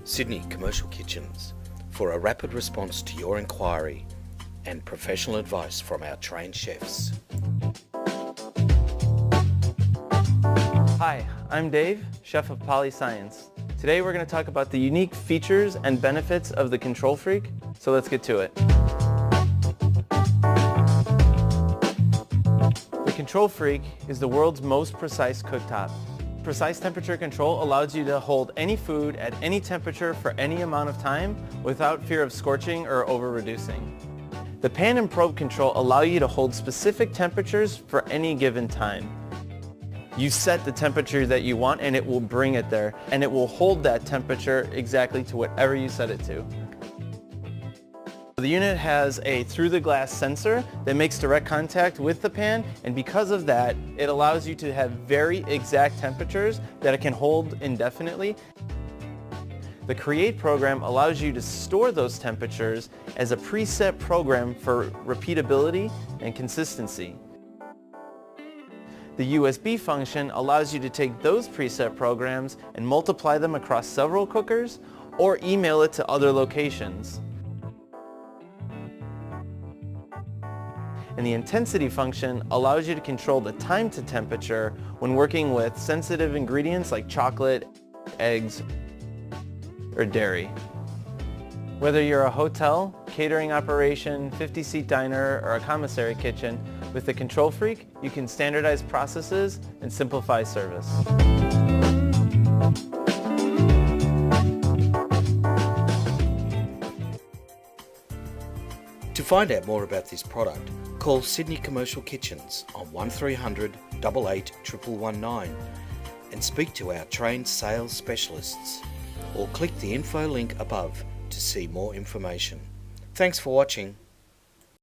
Sydney Commercial Kitchens, for a rapid response to your inquiry and professional advice from our trained chefs. Hi, I'm Dave, chef of PolyScience. Today we're going to talk about the unique features and benefits of the Control Freak, so let's get to it. The Control Freak is the world's most precise cooktop. Precise temperature control allows you to hold any food at any temperature for any amount of time without fear of scorching or over-reducing. The pan and probe control allow you to hold specific temperatures for any given time. You set the temperature that you want and it will bring it there, and it will hold that temperature exactly to whatever you set it to. The unit has a through-the-glass sensor that makes direct contact with the pan, and because of that, it allows you to have very exact temperatures that it can hold indefinitely. The Create program allows you to store those temperatures as a preset program for repeatability and consistency. The USB function allows you to take those preset programs and multiply them across several cookers or email it to other locations. And the intensity function allows you to control the time to temperature when working with sensitive ingredients like chocolate, eggs, or dairy. Whether you're a hotel, catering operation, 50-seat diner, or a commissary kitchen, with the Control Freak, you can standardize processes and simplify service. To find out more about this product, call Sydney Commercial Kitchens on 1300 88 1119 and speak to our trained sales specialists, or click the info link above to see more information. Thanks for watching.